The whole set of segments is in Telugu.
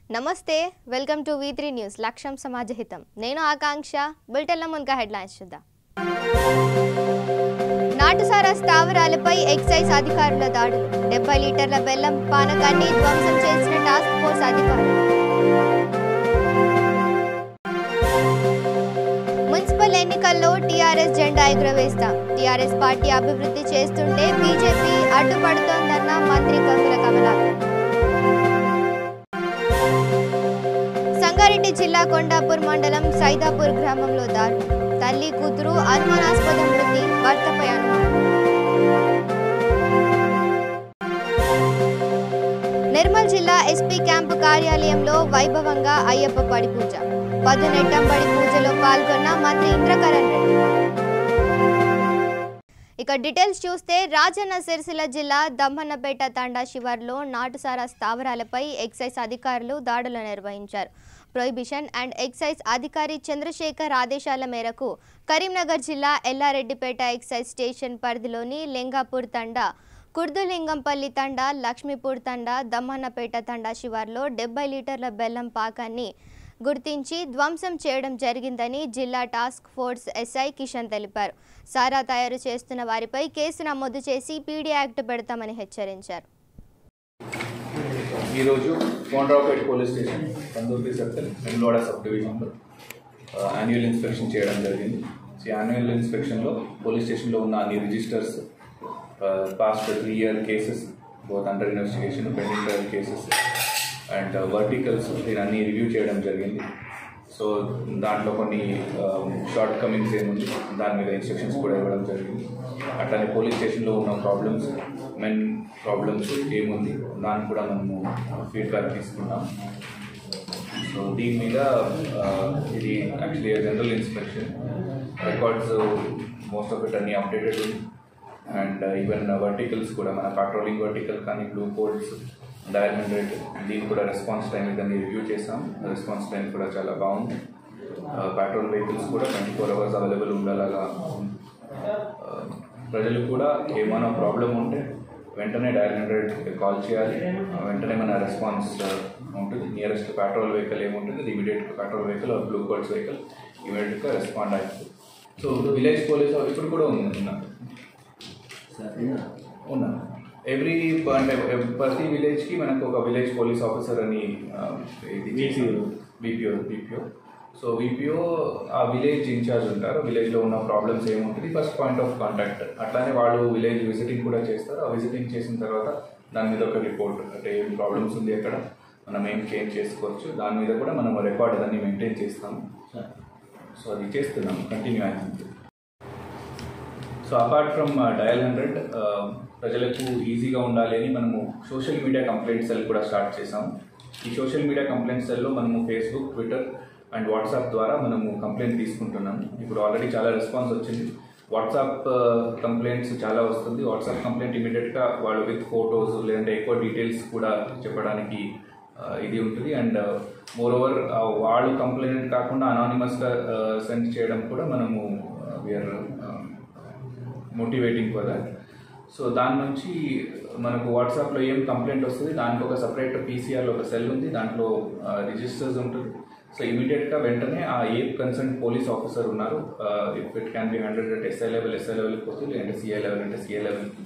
నమస్తే వెల్కమ్ టు V3 న్యూస్ లక్ష్యం సమాజహితం నేను ఆకాంక్ష బులెటిన్ల ముందుగా హెడ్లైన్స్ చూద్దాం నాటుసారా స్థావరాలపై ఎక్సైజ్ అధికారుల దాడులు 70 లీటర్ల బెల్లం పానకాన్ని ధ్వంసం చేసిన టాస్క్ ఫోర్స్ అధికారులు మున్సిపల్ ఎన్నికల్లో టీఆర్ఎస్ జెండా ఎగురవేస్తాం టీఆర్ఎస్ పార్టీ అభివృద్ధి చేస్తుంటే బీజేపీ అడ్డుపడుతోందన్న మంత్రి గంగుల కమలాకర్ సంగారెడ్డి జిల్లా కొండాపూర్ మండలం సైదాపూర్ గ్రామంలో దారుణం తల్లి కూతురు అనుమానాస్పద మృతి భర్తపై అనుమానం నిర్మల్ జిల్లా ఎస్పీ క్యాంపు కార్యాలయంలో వైభవంగా అయ్యప్ప పడి పూజ పదునెట్టంబడి పూజలో పాల్గొన్న మంత్రి ఇంద్రకరణ్ రెడ్డి ఇక డీటెయిల్స్ చూస్తే రాజన్న సిరిసిల్ల జిల్లా దమ్మన్నపేట తండా శివార్లో నాటుసారా స్థావరాలపై ఎక్సైజ్ అధికారులు దాడులు నిర్వహించారు ప్రొహిబిషన్ అండ్ ఎక్సైజ్ అధికారి చంద్రశేఖర్ ఆదేశాల మేరకు కరీంనగర్ జిల్లా ఎల్లారెడ్డిపేట ఎక్సైజ్ స్టేషన్ పరిధిలోని లింగాపూర్ తండా కుర్దులింగంపల్లి తండా లక్ష్మీపూర్ తండా దమ్మన్నపేట తండా శివార్లో 70 లీటర్ల బెల్లం పాకాన్ని గుర్తించి ధ్వంసం చేయడం జరిగిందని జిల్లా టాస్క్ ఫోర్స్ ఎస్ఐ కిషన్ తెలిపారు సారా తయారు చేస్తున్న వారిపై కేసు నమోదు చేసి పీడీ యాక్ట్ పెడతామని హెచ్చరించారు ఈరోజు Konaraopet police station Kandurthi circle Vemulawada sub డివిజన్లో యాన్యువల్ ఇన్స్పెక్షన్ చేయడం జరిగింది ఈ యాన్యువల్ ఇన్స్పెక్షన్లో పోలీస్ స్టేషన్లో ఉన్న అన్ని registers past 3 year cases both under investigation pending trial cases and verticals దీని అన్ని రివ్యూ చేయడం జరిగింది సో దాంట్లో కొన్ని షార్ట్ కమింగ్స్ ఏముంది దాని మీద ఇన్స్ట్రక్షన్స్ కూడా ఇవ్వడం జరిగింది అట్లానే పోలీస్ స్టేషన్లో ఉన్న ప్రాబ్లమ్స్ మెయిన్ ప్రాబ్లమ్స్ ఏముంది దాన్ని కూడా మనము ఫీడ్బ్యాక్ తీసుకున్నాం సో దీని మీద ఇది actually general inspection records most of it అన్ని అప్డేటెడ్ ఉంది అండ్ ఈవెన్ వర్టికల్స్ కూడా మన పెట్రోలింగ్ వర్టికల్ కానీ బ్లూ కోడ్స్ డయల్ 100 దీనికి కూడా రెస్పాన్స్ టైం ఇదని రివ్యూ చేసాం రెస్పాన్స్ టైం కూడా చాలా బాగుంది పెట్రోల్ వెహికల్స్ కూడా 24 hours అవైలబుల్ ఉండేలాగా ప్రజలు కూడా ఏమైనా ప్రాబ్లం ఉంటే వెంటనే డయల్ 100 కాల్ చేయాలి వెంటనే మన రెస్పాన్స్ ఉంటుంది నియరెస్ట్ పెట్రోల్ వెహికల్ ఏముంటుంది ఇమీడియట్గా petrol vehicle blue codes vehicle ఇమీడియట్గా రెస్పాండ్ అవుతుంది సో విలేజ్ పోలీస్ ఆఫీసర్ కూడా ఉన్నా ఎవ్రీ అంటే ప్రతి విలేజ్కి మనకు ఒక విలేజ్ పోలీస్ ఆఫీసర్ అని బీపీఓ సో బీపీఓ ఆ విలేజ్ ఇన్ఛార్జ్ ఉంటారు విలేజ్లో ఉన్న ప్రాబ్లమ్స్ ఏముంటుంది ఫస్ట్ పాయింట్ ఆఫ్ కాంటాక్ట్ అట్లానే వాళ్ళు విలేజ్ విజిటింగ్ కూడా చేస్తారు ఆ విజిటింగ్ చేసిన తర్వాత దాని మీద ఒక రిపోర్ట్ అంటే ఏం ప్రాబ్లమ్స్ ఉంది అక్కడ మనం ఏం చేంజ్ చేసుకోవచ్చు దాని మీద కూడా మనం రికార్డ్ దాన్ని మెయింటైన్ చేస్తాము సో అది చేస్తున్నాము కంటిన్యూ అయింది సో అపార్ట్ ఫ్రమ్ డయల్ 100 ప్రజలకు ఈజీగా ఉండాలి అని మనము సోషల్ మీడియా కంప్లైంట్ సెల్ కూడా స్టార్ట్ చేసాము ఈ సోషల్ మీడియా కంప్లైంట్ సెల్లో మనము ఫేస్బుక్ ట్విట్టర్ అండ్ వాట్సాప్ ద్వారా మనము కంప్లైంట్ తీసుకుంటున్నాము ఇప్పుడు ఆల్రెడీ చాలా రెస్పాన్స్ వచ్చింది వాట్సాప్ కంప్లైంట్స్ చాలా వస్తుంది వాట్సాప్ కంప్లైంట్ ఇమీడియట్గా వాళ్ళు విత్ ఫొటోస్ లేదంటే ఎక్కువ డీటెయిల్స్ కూడా చెప్పడానికి ఇది ఉంటుంది అండ్ మోర్ ఓవర్ వాళ్ళు కంప్లైంట్ కాకుండా అనానిమస్గా సెండ్ చేయడం కూడా మనము we are motivating for that so దాని నుంచి మనకు వాట్సాప్లో ఏం కంప్లైంట్ వస్తుంది దానికి ఒక సపరేట్ పీసీఆర్లో ఒక సెల్ ఉంది దాంట్లో రిజిస్టర్స్ ఉంటుంది సో ఇమీడియట్గా వెంటనే ఆ ఏ కన్సర్న్ పోలీస్ ఆఫీసర్ ఉన్నారు if it can be handled అంటే ఎస్ఐ లెవెల్కి పోతుంది లేదంటే సిఐ లెవెల్ అంటే సిఐ లెవెల్కి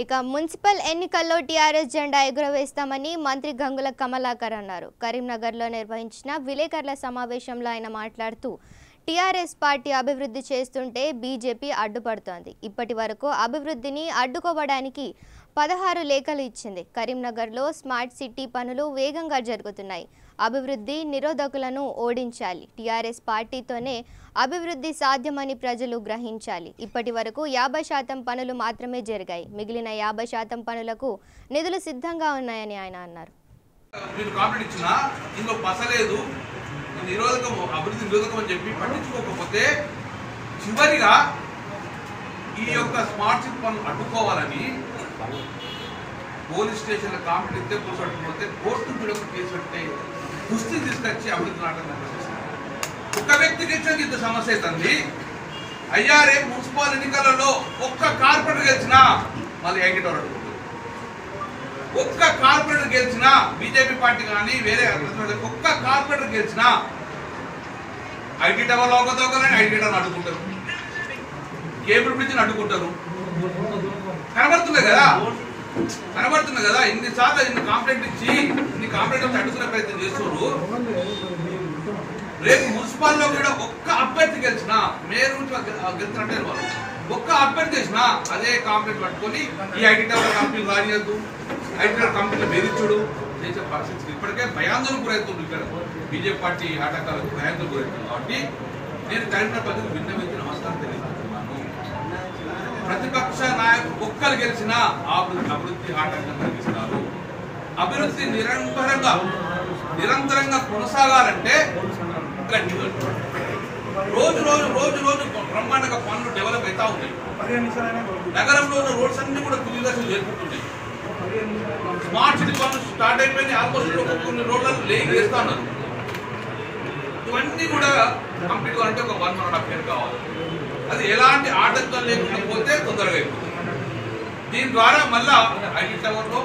ఇక మున్సిపల్ ఎన్నికల్లో టీఆర్ఎస్ జెండా ఎగురవేస్తామని మంత్రి గంగుల కమలాకర్ అన్నారు కరీంనగర్లో నిర్వహించిన విలేకరుల సమావేశంలో ఆయన మాట్లాడుతూ టీఆర్ఎస్ పార్టీ అభివృద్ధి చేస్తుంటే బీజేపీ అడ్డుపడుతోంది ఇప్పటి వరకు అభివృద్ధిని అడ్డుకోవడానికి 16 లేఖలు ఇచ్చింది కరీంనగర్లో స్మార్ట్ సిటీ పనులు వేగంగా జరుగుతున్నాయి అభివృద్ధి నిరోధకులను ఓడించాలి టీఆర్ఎస్ పార్టీతోనే అభివృద్ధి సాధ్యమని ప్రజలు గ్రహించాలి ఇప్పటి వరకు 50% పనులు మాత్రమే జరిగాయి మిగిలిన 50% పనులకు నిధులు సిద్ధంగా ఉన్నాయని ఆయన అన్నారు అభివృద్ధి నిరోధకం అని చెప్పి పట్టించుకోకపోతే చివరిగా ఈ యొక్క స్మార్ట్ సిటీ పనులు అడ్డుకోవాలని పోలీస్ స్టేషన్ల కాంప్లైంట్ ఇస్తే పోలీసు అడ్డుకోతే కోర్టు కూడా కేసు పెట్టే దుస్థితి తీసుకొచ్చి అభివృద్ధి నాటకం ఒక వ్యక్తికి ఇచ్చిన ఇంత సమస్య అవుతుంది అయ్యా రేపు మున్సిపల్ ఎన్నికలలో ఒక్క కార్పొరేటర్ గెలిచినా మళ్ళీ యాంకిటోర్ అడ్డుకుంటుంది ఒక్క కార్పొరేటర్ గెలిచినా బీజేపీ పార్టీ కానీ వేరే ఒక్క కార్పొరేటర్ గెలిచినా ఐటీ టవర్లో ఒకతోకలని ఐటీ టవర్ అడ్డుకుంటారు, కేబుల్ బ్రిడ్జ్ని అడ్డుకుంటారు. కనబడుతుంది కదా ఇన్నిసార్లు ఇన్ని కాంప్లైంట్ ఇచ్చి ఇన్ని కాంప్లైంట్ అడ్డుకునే ప్రయత్నం చేస్తున్నారు. రేపు మున్సిపాల్లో కూడా ఒక్క అభ్యర్థి గెలిచినా మేయర్ నుంచి గెలిచినట్టే వాళ్ళు ఒక్క అభ్యర్థి చేసినా అదే కాంప్లైంట్ పట్టుకొని ఈ ఐటీ టవర్ కంపెనీలు రానియద్దు, ఐటీ టవర్ కంపెనీలు బెదిరించుడు చేసే పరిస్థితి ఇప్పటికే భయాందోళన గురవుతుంది. ఇక్కడ బీజేపీ పార్టీ ఆటగాళ్ళకు భయాందోళన గురవుతుంది. కాబట్టి నేను కరీంనగర్ ప్రజలకు విన్నవించి నమస్కారం తెలియజేస్తున్నాను. ప్రతిపక్ష నాయకులు ఒక్కరు గెలిచినా అభివృద్ధి ఆటంకం కలిగిస్తారు. అభివృద్ధి నిరంతరంగా కొనసాగాలంటే రోజు బ్రహ్మాండంగా పనులు డెవలప్ అవుతా ఉన్నాయి. నగరంలో ఉన్న రోడ్స్ అన్ని కూడా తుదిదశలు చేరుకుంటున్నాయి. స్మార్ట్ సిటీ పనులు స్టార్ట్ అయిపోయినాయి. ఆల్మోస్ట్ కొన్ని రోడ్లను లేయింగ్ చేస్తా ఉన్నారు. ఇవన్నీ కూడా కంప్లీట్ కావాలంటే ఒక 1.5 years కావాలి. అది ఎలాంటి ఆటంకం లేకుండా పోతే తొందరగా అయిపోతుంది. దీని ద్వారా మళ్ళా ఐటీ టవర్లో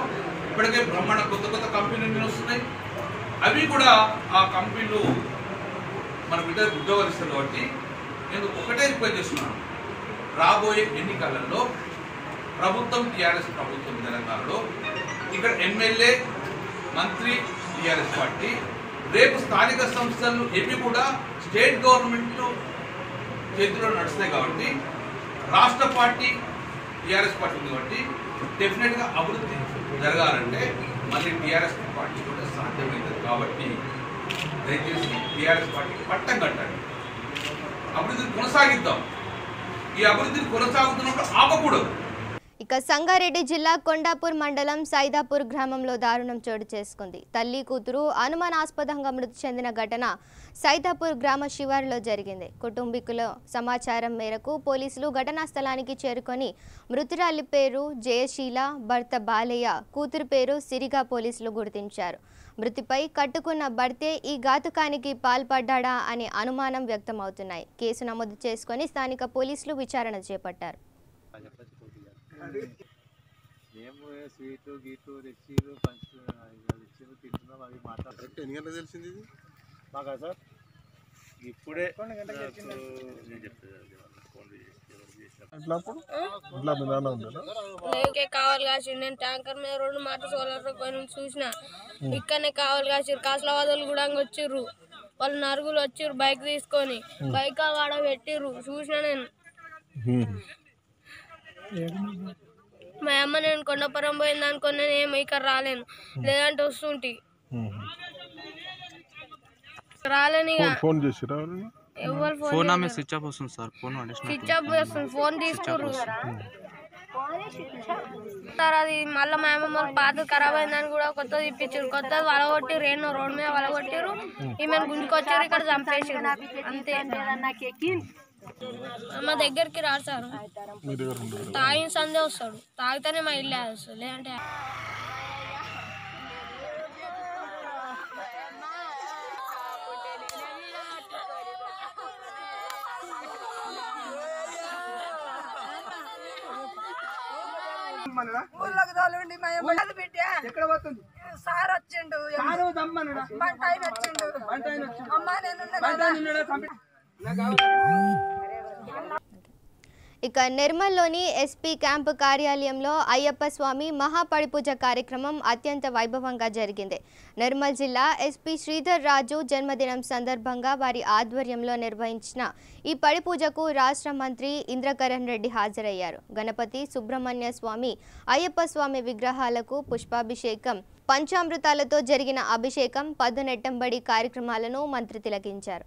ఇప్పటికే బ్రహ్మాండ కొత్త కంపెనీలు వస్తున్నాయి. అవి కూడా ఆ కంపెనీలు మన బిడ్డ ఉద్యోగాలు కాబట్టి నేను ఒకటే రిక్వెస్ట్ చేస్తున్నాను. రాబోయే ఎన్నికలలో ప్రభుత్వం టీఆర్ఎస్ ప్రభుత్వం తెలంగాణలో ఇక్కడ ఎమ్మెల్యే మంత్రి టీఆర్ఎస్ పార్టీ, రేపు స్థానిక సంస్థలు ఏవి కూడా స్టేట్ గవర్నమెంట్ చేతిలో నడుస్తాయి. కాబట్టి రాష్ట్ర పార్టీ టీఆర్ఎస్ పార్టీ ఉంది. కాబట్టి డెఫినెట్గా అభివృద్ధి జరగాలంటే మళ్ళీ టీఆర్ఎస్ పార్టీ కూడా సాధ్యమవుతుంది. కాబట్టి దయచేసి టీఆర్ఎస్ పార్టీకి పట్టం కట్టండి, అభివృద్ధిని కొనసాగిద్దాం. ఈ అభివృద్ధిని కొనసాగుతున్నప్పుడు ఆపకూడదు. ఇక సంగారెడ్డి జిల్లా కొండాపూర్ మండలం సైదాపూర్ గ్రామంలో దారుణం చోటు చేసుకుంది. తల్లి కూతురు అనుమానాస్పదంగా మృతి చెందిన ఘటన సైదాపూర్ గ్రామ శివారులో జరిగింది. కుటుంబీకుల సమాచారం మేరకు పోలీసులు ఘటనా స్థలానికి చేరుకొని మృతురాలి పేరు జయశీల, భర్త బాలయ్య, కూతురు పేరు సిరిగా పోలీసులు గుర్తించారు. మృతిపై కట్టుకున్న భర్తే ఈ ఘాతుకానికి పాల్పడ్డా అనే అనుమానం వ్యక్తమవుతున్నాయి. కేసు నమోదు చేసుకొని స్థానిక పోలీసులు విచారణ చేపట్టారు. మేము స్వీటు గీటు తెచ్చిరు పంచులు తింటున్నాం. అవి మాట్లాడుతూ ఎన్ని గంటలకు తెలిసింది ఇది మాకా సార్? ఇప్పుడే లేకే కావాలి కాసి నేను ట్యాంకర్ మీద 2 మాట సోలార్ చూసిన ఇక్కడనే కావాలి కాసి కాసులవాదులు కూడా వచ్చిర్రు. వాళ్ళు నరుగులు వచ్చిర్రు బైక్ తీసుకొని, బైక్ వాడ పెట్టిర్రు. చూసిన నేను మా అమ్మ నేను కొండపురం పోయింది అనుకుని నేను ఏమి ఇక్కడ రాలేను, లేదంటే వస్తుంటి రాలేను. ఇక ఫోన్ చేసి ఎవరు ఫోన్ స్విచ్ ఆఫ్ వస్తుంది సార్, స్విచ్ ఆఫ్ వస్తుంది. ఫోన్ తీసుకుర్రు సార్. అది మళ్ళీ మా అమ్మ పాత ఖరాబ్ అయిందని కూడా కొత్తది ఇప్పించారు. కొత్తది వలగొట్టిరు, ఎన్నో రోడ్డు మీద వలగొట్టిరు. ఈమెను గుంజుకొచ్చారు, ఇక్కడ చంపేసారు అంతే. మా దగ్గరికి రాడు సార్, తాగిన సందే వస్తాడు. తాగితేనే మా ఇల్లు వస్తుంది, లేదంటే ఎక్కడ పోతుంది సార్ వచ్చిండు, బంట ఆయన వచ్చిండు. అమ్మా నేను ఇక నిర్మల్లోని ఎస్పీ క్యాంపు కార్యాలయంలో అయ్యప్ప స్వామి మహాపడిపూజ కార్యక్రమం అత్యంత వైభవంగా జరిగింది. నిర్మల్ జిల్లా ఎస్పీ శ్రీధర్ రాజు జన్మదినం సందర్భంగా వారి ఆధ్వర్యంలో నిర్వహించిన ఈ పడిపూజకు రాష్ట్ర మంత్రి ఇంద్రకరణ్ రెడ్డి హాజరయ్యారు. గణపతి, సుబ్రహ్మణ్య స్వామి, అయ్యప్ప స్వామి విగ్రహాలకు పుష్పాభిషేకం, పంచామృతాలతో జరిగిన అభిషేకం, పదునెట్టంబడి కార్యక్రమాలను మంత్రి తిలకించారు.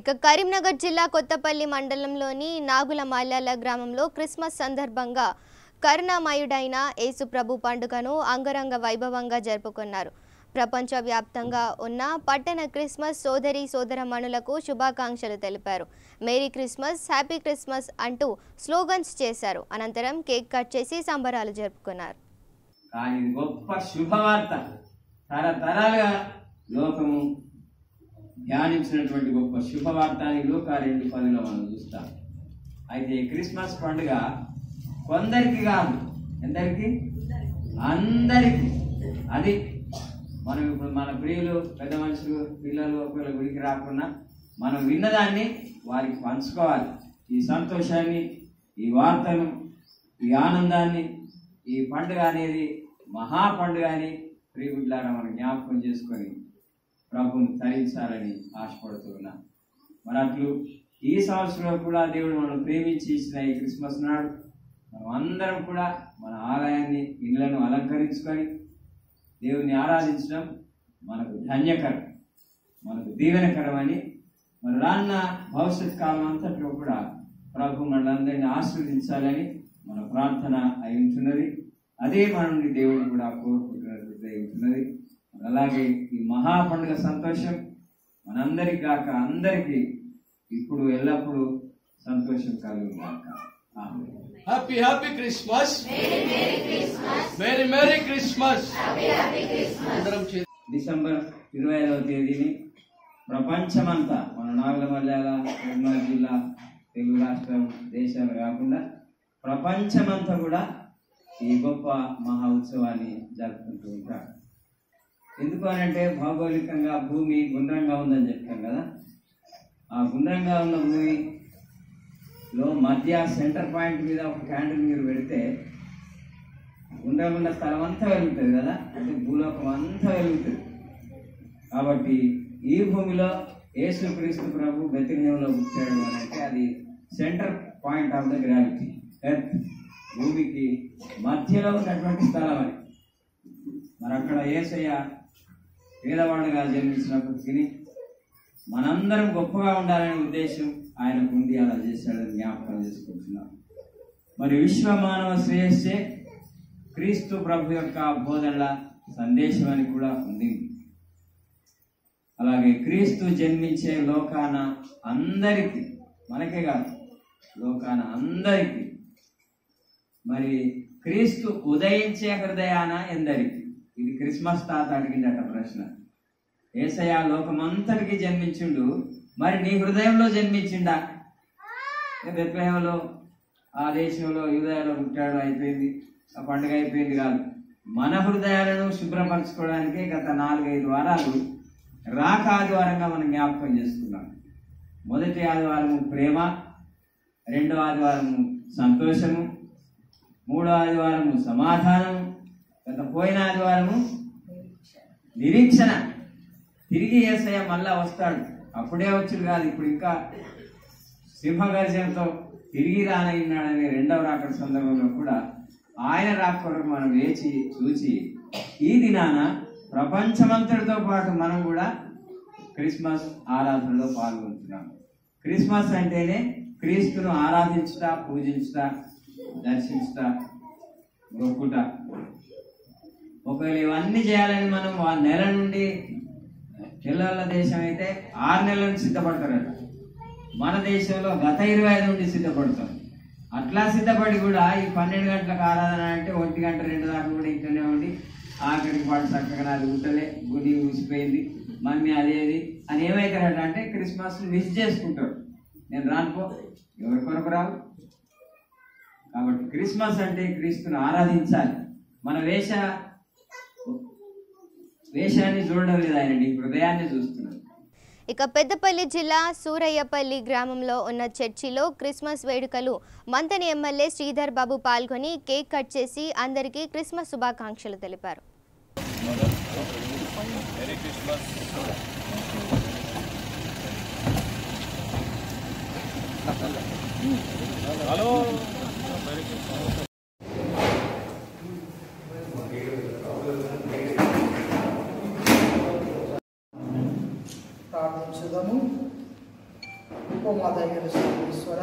ఇక కరీంనగర్ జిల్లా కొత్తపల్లి మండలంలోని నాగుల మాల్యాల గ్రామంలో క్రిస్మస్ సందర్భంగా కరుణామయుడైన యేసుప్రభు పండుగను అంగరంగ వైభవంగా జరుపుకున్నారు. ప్రపంచవ్యాప్తంగా ఉన్న పట్టణ క్రిస్మస్ సోదరి సోదరమణులకు శుభాకాంక్షలు తెలిపారు. మేరీ క్రిస్మస్, హ్యాపీ క్రిస్మస్ అంటూ స్లోగన్స్ చేశారు. అనంతరం కేక్ కట్ చేసి సంబరాలు జరుపుకున్నారు. కానీ గొప్ప శుభవార్త తరతరాలుగా లోకము ధ్యానించినటువంటి గొప్ప శుభవార్త అని లూకా 2:10 మనం చూస్తాం. అయితే క్రిస్మస్ పండుగ కొందరికి కాదు, ఎందరికి? అందరికీ. అది మనం ఇప్పుడు మన ప్రియులు, పెద్ద మనుషులు, పిల్లలు ఒకవేళ గుడికి రాకుండా మనం విన్నదాన్ని వారికి పంచుకోవాలి. ఈ సంతోషాన్ని, ఈ వార్తను, ఈ ఆనందాన్ని, ఈ పండుగ అనేది మహా పండుగ అని ప్రియులారా మనం జ్ఞాపకం చేసుకొని ప్రభుని తరించాలని ఆశపడుతున్నాం. మరి అట్లు ఈ సంవత్సరంలో కూడా దేవుడు మనం ప్రేమించి ఇచ్చిన ఈ క్రిస్మస్ నాడు మనం అందరం కూడా మన ఆలయాన్ని, ఇళ్లను అలంకరించుకొని దేవుని ఆరాధించడం మనకు ధన్యకరం, మనకు దీవెనకరమని మరి రాన్న భవిష్యత్ కాలం అంతట్లో కూడా ప్రభు మనందరినీ ఆశీర్వదించాలని మన ప్రార్థన అయి ఉంటున్నది. అదే మన నుండి దేవుడు కూడా కోరుకుంటున్నట్టు అయి ఉంటున్నది. అలాగే ఈ మహా పండుగ సంతోషం మనందరికి కాక అందరికీ ఇప్పుడు ఎల్లప్పుడూ సంతోషం కలుగు కాక. Happy happy Christmas, merry merry Christmas. December 25వ తేదీని ప్రపంచమంతా మన నాగుల మల్యాల, కరీంనగర్ జిల్లా, తెలుగు రాష్ట్రం, దేశాలు కాకుండా ప్రపంచమంతా కూడా ఈ గొప్ప మహా ఉత్సవాన్ని జరుపుకుంటూ ఉంటారు. ఎందుకు అనంటే భౌగోళికంగా భూమి గుండ్రంగా ఉందని చెప్తాం కదా. ఆ గుండ్రంగా ఉన్న భూమిలో మధ్య సెంటర్ పాయింట్ మీద ఒక క్యాండిల్ మీరు పెడితే గుండ్రంగా స్థలం అంతా వెలుగుతుంది కదా, అంటే భూలోకం అంతా వెలుగుతుంది. కాబట్టి ఈ భూమిలో యేసుక్రీస్తు ప్రభు బెత్లెహేములో పుట్టాడు అని అంటే అది centre point of the gravity, earth, భూమికి మధ్యలో ఉన్నటువంటి స్థలం అని. మరి అక్కడ యేసయ్య పేదవాడుగా జన్మించినప్పటికీ మనందరం గొప్పగా ఉండాలనే ఉద్దేశం ఆయనకు ఉండి అలా చేశాడని జ్ఞాపకం చేసుకుంటున్నాం. మరి విశ్వ మానవ శ్రేయస్సే క్రీస్తు ప్రభు యొక్క బోధనల సందేశం అని కూడా ఉంది. అలాగే క్రీస్తు జన్మించే లోకాన అందరికీ, మనకే కాదు లోకాన అందరికీ, మరి క్రీస్తు ఉదయించే హృదయాన ఎందరికి? ఇది క్రిస్మస్ తాత అడిగిందట ప్రశ్న. యేసయ్య లోకమంతటికి జన్మించిండు, మరి నీ హృదయంలో జన్మించిండా? బెత్లెహేములో ఆ దేశంలో యూదయలో పుట్టాడు, అయిపోయింది, ఆ పండుగ అయిపోయింది కాదు. మన హృదయాలను శుభ్రపరచుకోవడానికే గత 4-5 వారాలు రాక ఆదివారంగా మనం జ్ఞాపకం చేసుకున్నాం. మొదటి ఆదివారము ప్రేమ, రెండో ఆదివారము సంతోషము, మూడో ఆదివారము సమాధానము, గత పోయిన ఆదివారము నిరీక్షణ. తిరిగి యేసయ్య మళ్ళా వస్తాడు, అప్పుడే వచ్చుడు కాదు, ఇప్పుడు ఇంకా సింహగర్జనతో తిరిగి రానయ్యాడనే రెండవ రాకడ సందర్భంలో కూడా ఆయన రాకడకు మనం వేచి చూచి ఈ దినాన ప్రపంచమంతటితో పాటు మనం కూడా క్రిస్మస్ ఆరాధనలో పాల్గొంటున్నాం. క్రిస్మస్ అంటేనే క్రీస్తును ఆరాధించుట, పూజించుట, దర్శించుట, గొప్పట. ఒకవేళ ఇవన్నీ చేయాలని మనం ఆ నెల నుండి, పిల్లల దేశం అయితే 6 నెలల నుంచి సిద్ధపడతారట. మన దేశంలో గత 25 నుండి సిద్ధపడతాం. అట్లా సిద్ధపడి కూడా ఈ 12 గంటలకు ఆరాధన అంటే 1 గంట 2 దాకా కూడా ఇక్కడనే ఉండి ఆఖరికి పాటు చక్కగా అది ఉంటలే, గుడి ఊసిపోయింది, మమ్మీ అదేది అని ఏమవుతారట అంటే క్రిస్మస్ మిస్ చేసుకుంటారు. నేను రానుకో, ఎవరి కొరకు రావు. కాబట్టి క్రిస్మస్ అంటే క్రీస్తుని ఆరాధించాలి. మన వేషాన్ని చూడడం లేదు, ఆయన నీ హృదయాన్ని చూస్తున్నాడు. ఇక పెద్దపల్లి జిల్లా సూరయ్యపల్లి గ్రామంలో ఉన్న చర్చిలో క్రిస్మస్ వేడుకలు మంతని ఎమ్మెల్యే శ్రీధర్ బాబు పాల్గొని కేక్ కట్ చేసి అందరికీ క్రిస్మస్ శుభాకాంక్షలు తెలిపారు. ప్రార్థించుదాము. ఓ మా దైవ ఈశ్వర,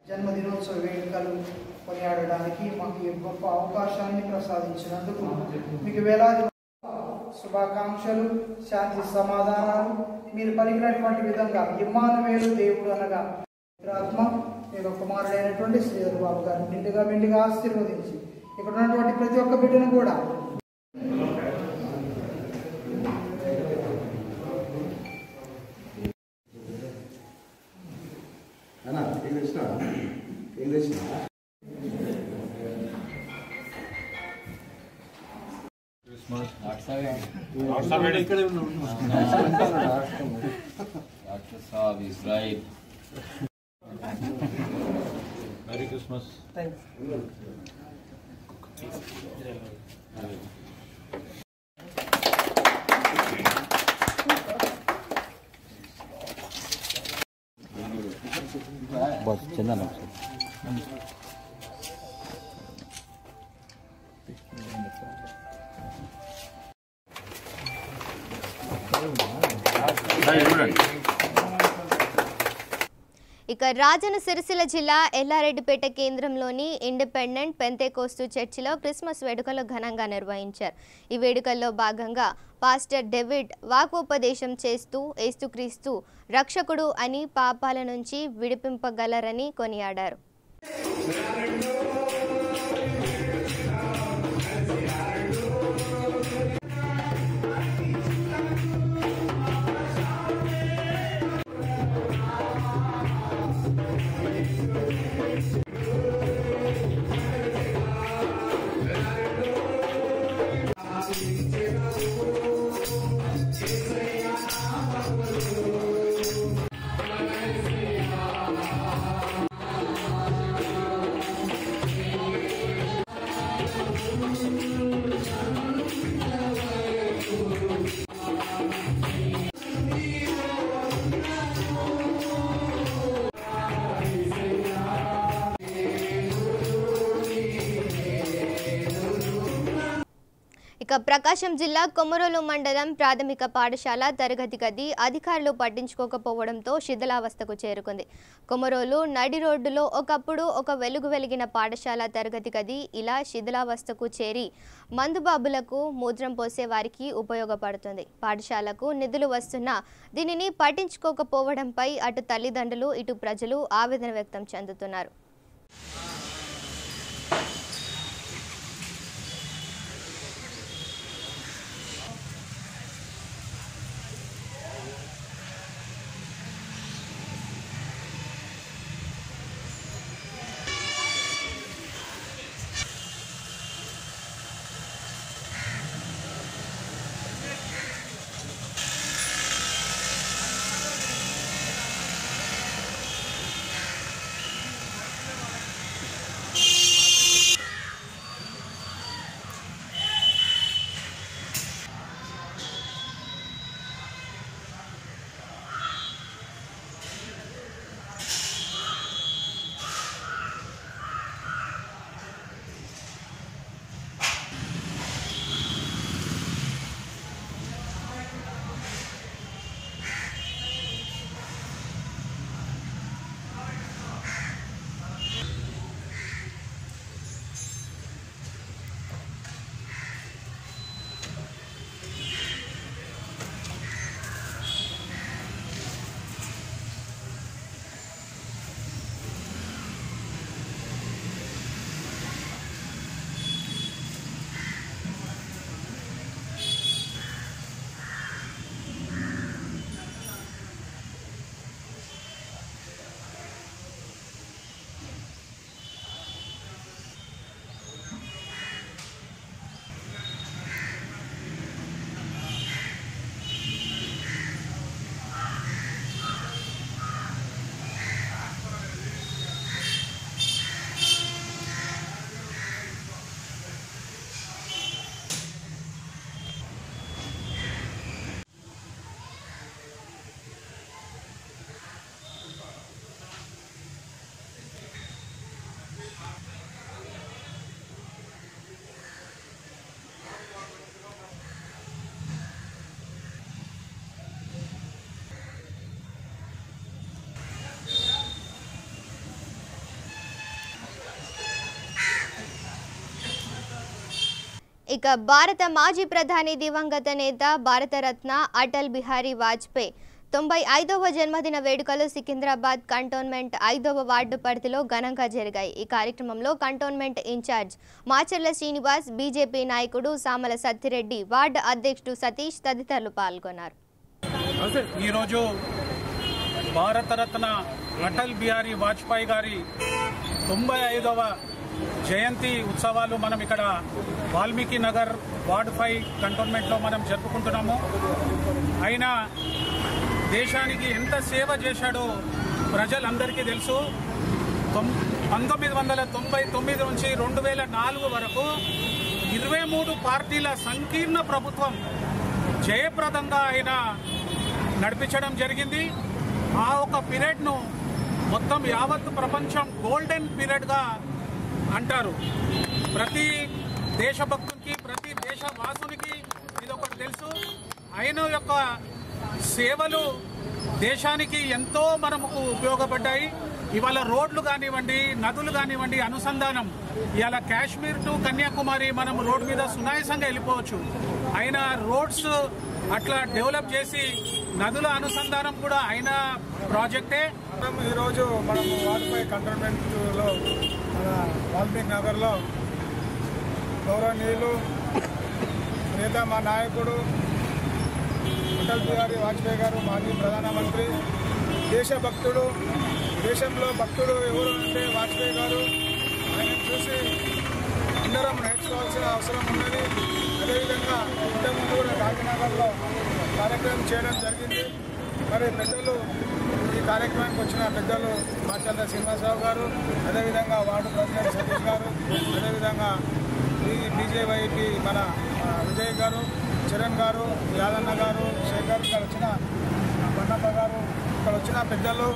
జన్మదినోత్సవ వేడుకలు కొనియాడడానికి మాకు ఈ గొప్ప అవకాశాన్ని ప్రసాదించినందుకు మీకు వేలాది శుభాకాంక్షలు, శాంతి సమాధానాలు. మీరు పలికినటువంటి విధంగా ఇమ్మానువేలు దేవుడు అనగా ఆత్మ మీరు కుమారుడైనటువంటి శ్రీధర్ బాబు గారు నిండుగా ఆశీర్వదించి ఇక్కడ ఉన్నటువంటి ప్రతి ఒక్క బిడ్డను కూడా Merry Christmas. Thanks. बहुत चंदन ఇక రాజన్న సిరిసిల్ల జిల్లా ఎల్లారెడ్డిపేట కేంద్రంలోని ఇండిపెండెంట్ పెంతెకోస్తు చర్చిలో క్రిస్మస్ వేడుకలు ఘనంగా నిర్వహించారు. ఈ వేడుకల్లో భాగంగా పాస్టర్ డేవిడ్ వాకోపదేశం చేస్తూ యేసుక్రీస్తు రక్షకుడు అని పాపాల నుంచి విడిపింపగలరని కొనియాడారు. ఇక ప్రకాశం జిల్లా కొమరోలు మండలం ప్రాథమిక పాఠశాల తరగతి గది అధికారులు పట్టించుకోకపోవడంతో శిథిలావస్థకు చేరుకుంది. కొమరోలు నడి రోడ్డులో ఒకప్పుడు ఒక వెలుగు వెలిగిన పాఠశాల తరగతి గది ఇలా శిథిలావస్థకు చేరి మందుబాబులకు మూత్రం పోసే వారికి ఉపయోగపడుతుంది. పాఠశాలకు నిధులు వస్తున్నా దీనిని పట్టించుకోకపోవడంపై అటు తల్లిదండ్రులు ఇటు ప్రజలు ఆవేదన వ్యక్తం చెందుతున్నారు. ఇక భారత మాజీ ప్రధాని దివంగత నేత భారతరత్న అటల్ బిహారీ వాజ్పేయి 95వ జన్మదిన వేడుకలు సికింద్రాబాద్ కంటోన్మెంట్ 5వ వార్డు పరిధిలో ఘనంగా జరిగాయి. ఈ కార్యక్రమంలో cantonment incharge Macharla Srinivas, BJP నాయకుడు సామల సత్తిరెడ్డి, వార్డు అధ్యక్షుడు సతీష్ తదితరులు పాల్గొన్నారు. ఈరోజు భారతరత్న అటల్ బిహారీ వాజ్పేయి గారి 95వ జయంతి ఉత్సవాలు మనం ఇక్కడ వాల్మీకి నగర్ వార్డ్ 5 కంటోన్మెంట్లో మనం జరుపుకుంటున్నాము. ఆయన దేశానికి ఎంత సేవ చేశాడో ప్రజలందరికీ తెలుసు. 1999 నుంచి 2004 వరకు 23 పార్టీల సంకీర్ణ ప్రభుత్వం జయప్రదంగా ఆయన నడిపించడం జరిగింది. ఆ ఒక పీరియడ్ను మొత్తం యావత్ ప్రపంచం గోల్డెన్ పీరియడ్గా అంటారు. ప్రతి దేశభక్తునికి, ప్రతి దేశవాసునికి ఇదొకటి తెలుసు. ఆయన యొక్క సేవలు దేశానికి ఎంతో మనకు ఉపయోగపడ్డాయి. ఇవాళ రోడ్లు కానివ్వండి, నదులు కానివ్వండి, అనుసంధానం ఇవాళ కాశ్మీర్ టు కన్యాకుమారి మనం రోడ్ మీద సునాయాసంగా వెళ్ళిపోవచ్చు. ఆయన రోడ్స్ అట్లా డెవలప్ చేసి నదుల అనుసంధానం కూడా ఆయన ప్రాజెక్టే. ఈరోజు మనం వార్డ్ 5 కంటోన్మెంట్లో మన వాల్మీకి నగర్లో గౌరవనీయులు నేత మా నాయకుడు అటల్ బిహారీ వాజ్పేయి గారు, మాజీ ప్రధానమంత్రి, దేశభక్తుడు. దేశంలో భక్తుడు ఎవరు అంటే వాజ్పేయి గారు. ఆయన చూసి అందరం నేర్చుకోవాల్సిన అవసరం ఉన్నది. అదేవిధంగా ఇంతకుముందు కూడా గాంధీనగర్లో కార్యక్రమం చేయడం జరిగింది. మరి పెద్దలు ఈ కార్యక్రమానికి వచ్చిన పెద్దలు మాచర్ల శ్రీనివాసరావు గారు, అదేవిధంగా వార్డు ప్రెసిడెంట్ సతీష్ గారు, అదేవిధంగా బీజేపీ మన విజయ్ గారు, చరణ్ గారు, యాదన్న గారు, శేఖర్, ఇక్కడ వచ్చిన బండప్ప గారు, ఇక్కడ వచ్చిన పెద్దలు,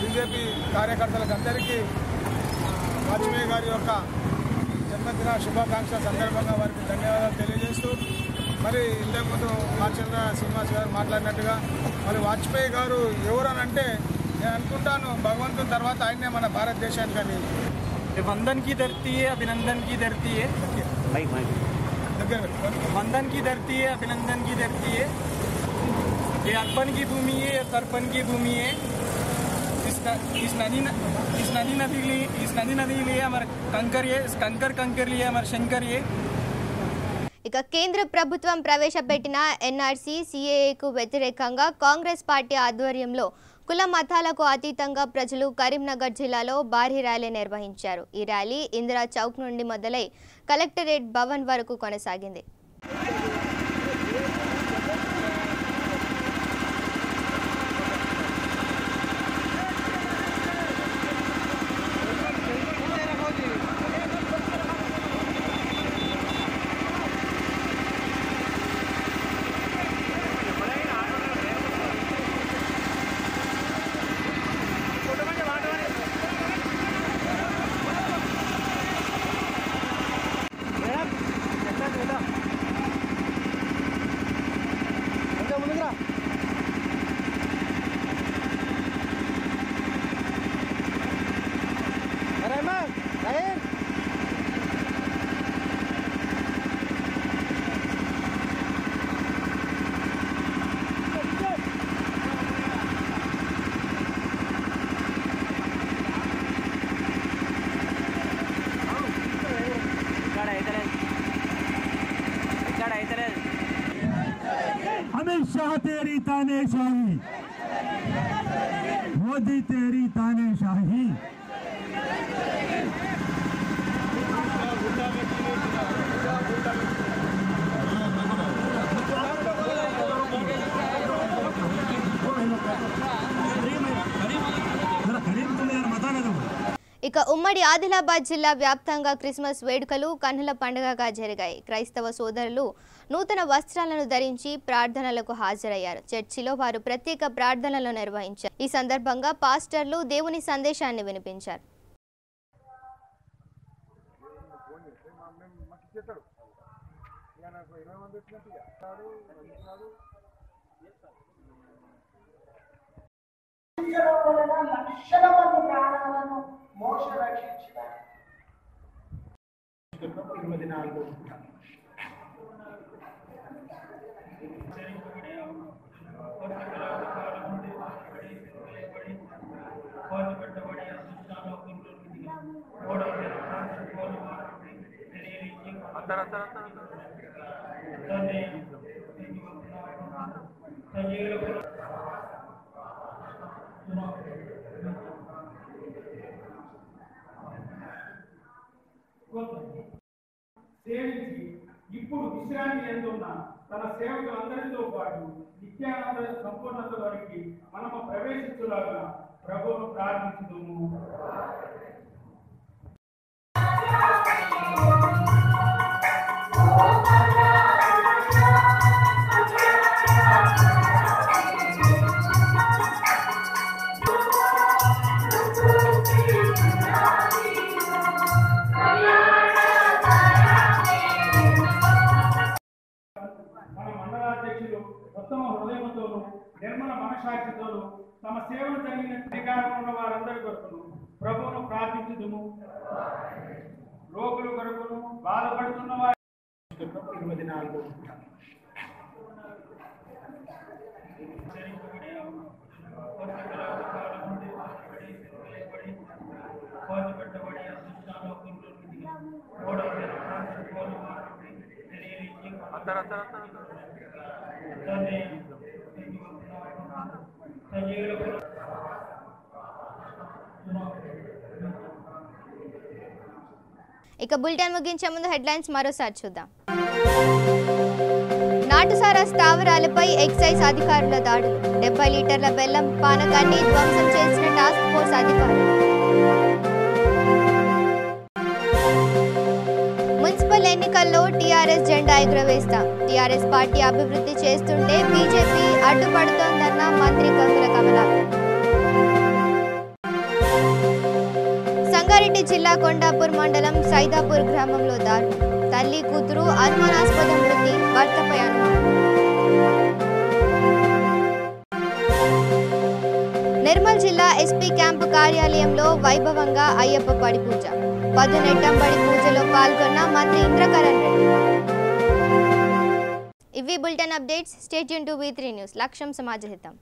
బీజేపీ కార్యకర్తలకు అందరికీ వాజ్పేయి గారి యొక్క జన్మదిన శుభాకాంక్షల సందర్భంగా వారికి ధన్యవాదాలు తెలియజేస్తూ, మరి ఇంతకుముందు మాచర్ల శ్రీనివాస్ గారు మాట్లాడినట్టుగా మరి వాజ్పేయి గారు ఎవరనంటే నేను అనుకుంటాను భగవంతుని తర్వాత ఆయనే మన భారతదేశానికి అని. वंदन की धरती है, अभिनंदन की धरती है, वंदन की धरती है, अभिनंदन की धरती है, ये अर्पण की भूमि है, तर्पण की भूमि है. इस नदी नदी लिए हमारे कंकर ये कंकर लिए हमारे शंकर ये. ఇక కేంద్ర ప్రభుత్వం ప్రవేశపెట్టిన ఎన్ఆర్సీ సిఏఏకు వ్యతిరేకంగా కాంగ్రెస్ పార్టీ ఆధ్వర్యంలో కుల మతాలకు అతీతంగా ప్రజలు కరీంనగర్ జిల్లాలో భారీ ర్యాలీ నిర్వహించారు. ఈ ర్యాలీ ఇందిరా చౌక్ నుండి మొదలై కలెక్టరేట్ భవన్ వరకు కొనసాగింది. अमित शाह तेरी तानेशाही, मोदी तेरी तानेशाही. ఇక ఉమ్మడి ఆదిలాబాద్ జిల్లా వ్యాప్తంగా క్రిస్మస్ వేడుకలు కన్నుల పండుగగా జరిగాయి. క్రైస్తవ సోదరులు నూతన వస్త్రాలను ధరించి ప్రార్థనలకు హాజరయ్యారు. చర్చిలో వారు ప్రత్యేక ప్రార్థనలు నిర్వహించారు. ఈ సందర్భంగా పాస్టర్లు దేవుని సందేశాన్ని వినిపించారు. లక్షల మంది ప్రాణాలను మోస రక్షించారు. 24 సేవించి ఇప్పుడు విశ్రాంతి ఎందున్న తన సేవకులందరితో పాటు నిత్యానంద సంపూర్ణత వరకు మనము ప్రవేశించులాగా ప్రభువును ప్రార్థించుదుము. ఉత్తమ హృదయంతోనూ నిర్మల మనసాక్షితోనూ తమ సేవలు జరిగిన అధికారం ఉన్న వారందరి కొరకును ప్రభువును ప్రార్థించుదుము. రోగుల కొరకును బాధపడుతున్న వారి 24 ఇక బులెటిన్ ముగించే ముందు హెడ్లైన్స్ మరోసారి చూద్దాం. నాటుసారా స్థావరాలపై ఎక్సైజ్ అధికారుల దాడులు. 70 లీటర్ల బెల్లం పానకాన్ని ధ్వంసం చేసిన టాస్క్ ఫోర్స్ అధికారులు. మున్సిపల్ ఎన్నికల్లో టీఆర్ఎస్ జెండా ఎగురవేస్తాం. టీఆర్ఎస్ పార్టీ అభివృద్ధి చేస్తుంటే బీజేపీ అడ్డుపడుతోందన్న మంత్రి గంగుల కమలాకర్. సంగారెడ్డి జిల్లా కొండాపూర్ మండలం సైదాపూర్ గ్రామంలో దారుణం. తల్లి కూతురు అనుమానాస్పద మృతి, భర్తపై అనుమానం. నిర్మల్ జిల్లా ఎస్పీ క్యాంపు కార్యాలయంలో వైభవంగా అయ్యప్ప పడి పూజ. 18 బడి పూజలో పాల్గొన్న మంత్రి ఇంద్రకరణ్ రెడ్డి. ఇవి bulletin updates. Stay tune to V3 news. లక్ష్యం సమాజహితం.